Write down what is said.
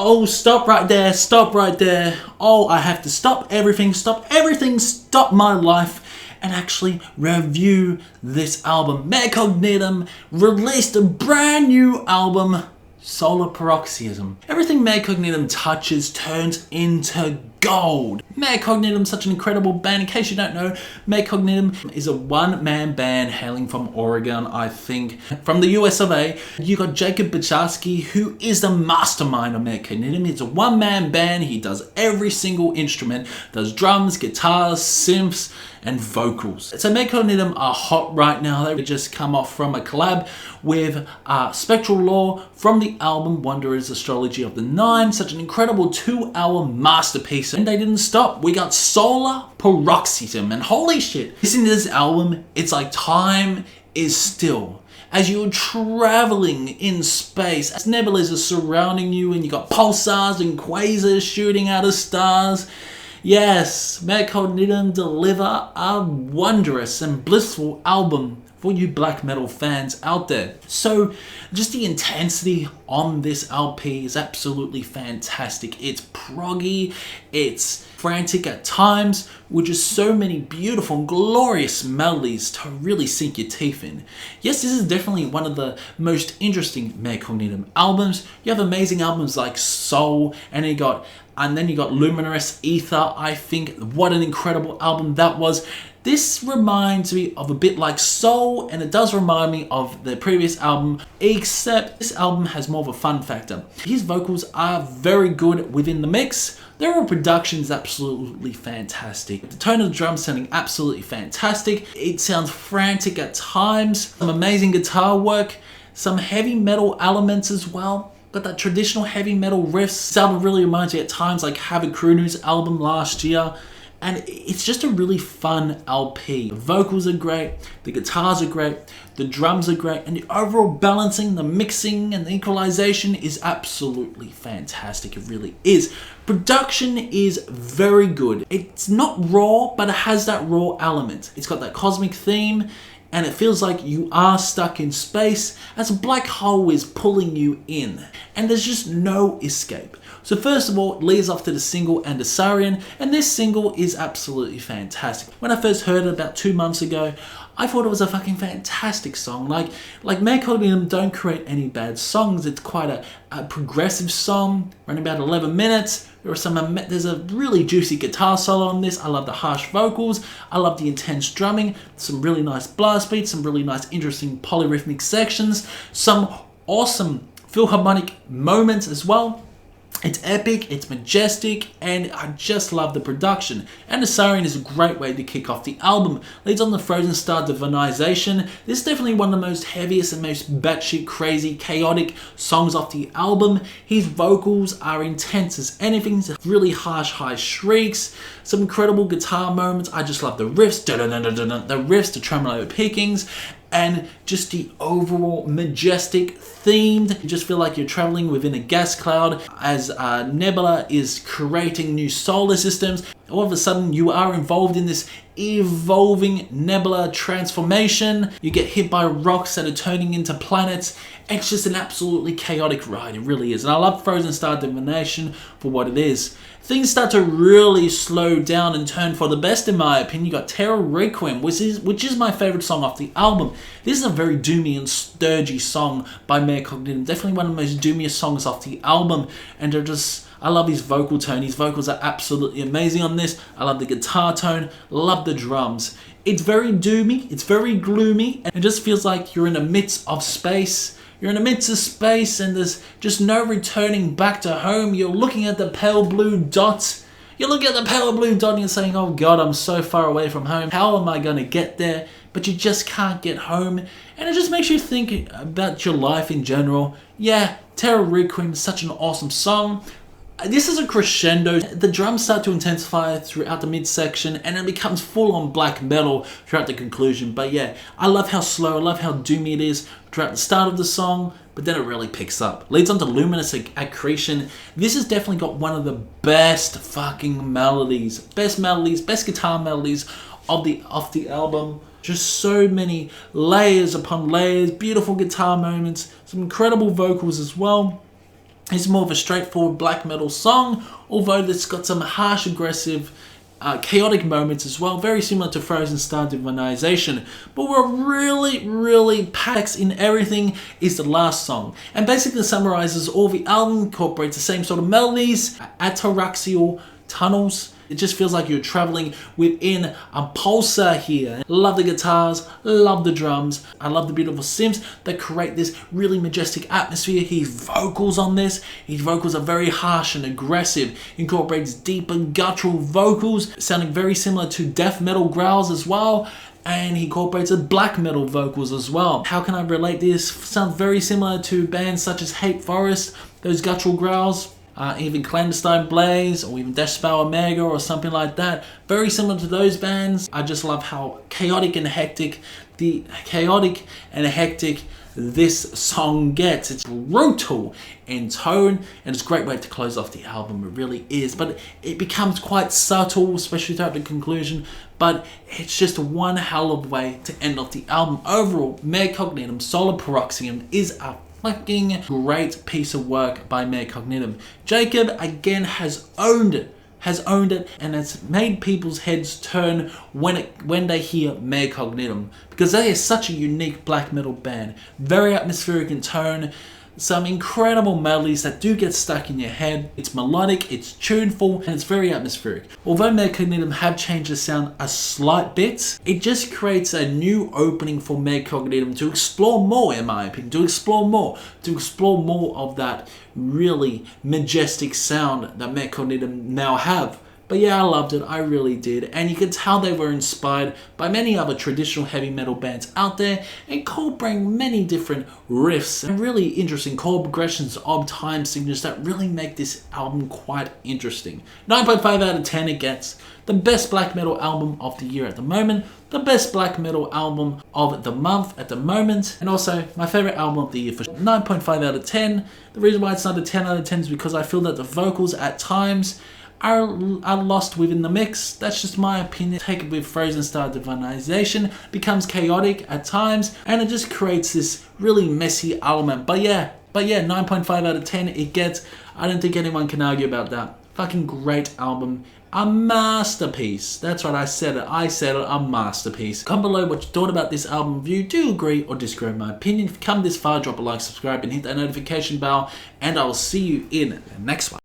Oh, stop right there, stop right there. Oh, I have to stop everything, stop my life, and actually review this album. Mare Cognitum released a brand new album, Solar Paroxysm. Everything Mare Cognitum touches turns into gold. Mare Cognitum, such an incredible band. In case you don't know, Mare Cognitum is a one-man band hailing from Oregon, I think. From the US of A, you got Jacob Bachowski, who is the mastermind of Mare Cognitum. It's a one-man band. He does every single instrument. Does drums, guitars, synths, and vocals. So Mare Cognitum are hot right now. They just come off from a collab with Spectral Law from the album Wanderer's Astrology of the Nine. Such an incredible 2-hour masterpiece. And they didn't stop. We got Solar Paroxysm. And holy shit, listening to this album, it's like time is still. As you're traveling in space, as nebulas are surrounding you and you got pulsars and quasars shooting out of stars. Yes, Mare Cognitum deliver a wondrous and blissful album for you black metal fans out there. So just the intensity on this LP is absolutely fantastic. It's proggy, it's frantic at times, with just so many beautiful, glorious melodies to really sink your teeth in. Yes, this is definitely one of the most interesting Mare Cognitum albums. You have amazing albums like Soul, and then you got Luminous Ether. I think what an incredible album that was. This reminds me of a bit like Soul, and it does remind me of the previous album, except this album has more of a fun factor. His vocals are very good within the mix. Their overall production is absolutely fantastic. The tone of the drums sounding absolutely fantastic. It sounds frantic at times. Some amazing guitar work, some heavy metal elements as well. Got that traditional heavy metal riffs. This album really reminds me at times like Havoc Krunu's album last year. And it's just a really fun LP. The vocals are great, the guitars are great, the drums are great, and the overall balancing, the mixing, and the equalization is absolutely fantastic. It really is. Production is very good. It's not raw, but it has that raw element. It's got that cosmic theme, and it feels like you are stuck in space as a black hole is pulling you in. And there's just no escape. So first of all, it leads off to the single Andasarian, and this single is absolutely fantastic. When I first heard it about 2 months ago, I thought it was a fucking fantastic song. Like Mare Cognitum don't create any bad songs. It's quite a progressive song, running about 11 minutes. There's a really juicy guitar solo on this. I love the harsh vocals. I love the intense drumming. Some really nice blast beats, some really nice interesting polyrhythmic sections, some awesome philharmonic moments as well. It's epic, it's majestic, and I just love the production. And Andasarian is a great way to kick off the album. Leads on the Frozen Star Divinization. This is definitely one of the most heaviest and most batshit crazy, chaotic songs off the album. His vocals are intense as anything, really harsh high shrieks, some incredible guitar moments. I just love the riffs, the tremolo pickings, and just the overall majestic themed. You just feel like you're traveling within a gas cloud as Nebula is creating new solar systems. All of a sudden you are involved in this evolving nebula transformation. You get hit by rocks that are turning into planets. It's just an absolutely chaotic ride, it really is. And I love Frozen Star Divination for what it is. Things start to really slow down and turn for the best in my opinion. You got Terror Requiem, which is my favorite song off the album. This is a very doomy and sturgy song by Mare Cognitum. Definitely one of the most doomiest songs off the album. And I love his vocal tone. His vocals are absolutely amazing on this. I love the guitar tone, love the drums. It's very doomy, it's very gloomy, and it just feels like you're in the midst of space. You're in the midst of space and there's just no returning back to home. You're looking at the pale blue dot. You're looking at the pale blue dot and you're saying, oh God, I'm so far away from home. How am I going to get there? But you just can't get home. And it just makes you think about your life in general. Yeah, Terror Requiem is such an awesome song. This is a crescendo. The drums start to intensify throughout the midsection and it becomes full-on black metal throughout the conclusion. But yeah, I love how slow, I love how doomy it is throughout the start of the song, but then it really picks up. Leads on to Luminous Accretion. This has definitely got one of the best fucking melodies, best guitar melodies of the album. Just so many layers upon layers, beautiful guitar moments, some incredible vocals as well. It's more of a straightforward black metal song, although it's got some harsh, aggressive, chaotic moments as well, very similar to Frozen Star Divinization. But what really packs in everything is the last song, and basically summarizes all the album, incorporates the same sort of melodies, ataraxial tunnels. It just feels like you're traveling within a pulsar here. Love the guitars, love the drums. I love the beautiful synths that create this really majestic atmosphere. His vocals on this, his vocals are very harsh and aggressive. Incorporates deep and guttural vocals, sounding very similar to death metal growls as well. And he incorporates black metal vocals as well. How can I relate this? Sounds very similar to bands such as Hate Forest, those guttural growls. Even Clandestine Blaze or even Deathspell Omega or something like that. Very similar to those bands. I just love how chaotic and hectic this song gets. It's brutal in tone, and it's a great way to close off the album. It really is. But it becomes quite subtle, especially throughout the conclusion. But it's just one hell of a way to end off the album. Overall, Mare Cognitum, Solar Paroxysm is a fucking great piece of work by Mare Cognitum. Jacob again has owned it, and it's made people's heads turn when they hear Mare Cognitum, because they are such a unique black metal band, very atmospheric in tone, some incredible melodies that do get stuck in your head. It's melodic, it's tuneful, and it's very atmospheric. Although Mare Cognitum have changed the sound a slight bit, it just creates a new opening for Mare Cognitum to explore more, in my opinion, to explore more of that really majestic sound that Mare Cognitum now have. But yeah, I loved it, I really did, and you can tell they were inspired by many other traditional heavy metal bands out there, and incorporating many different riffs and really interesting chord progressions of time signatures that really make this album quite interesting. 9.5 out of 10 it gets. The best black metal album of the year at the moment, the best black metal album of the month at the moment, and also my favorite album of the year for 9.5 out of 10. The reason why it's not a 10 out of 10 is because I feel that the vocals at times are lost within the mix. That's just my opinion. Take it with Frozen Star Divinization, becomes chaotic at times, and it just creates this really messy element. But yeah, 9.5 out of 10 it gets. I don't think anyone can argue about that. Fucking great album. A masterpiece. That's right, I said it, a masterpiece. Comment below what you thought about this album review. Do you agree or disagree with my opinion? If you come this far, drop a like, subscribe, and hit that notification bell, and I will see you in the next one.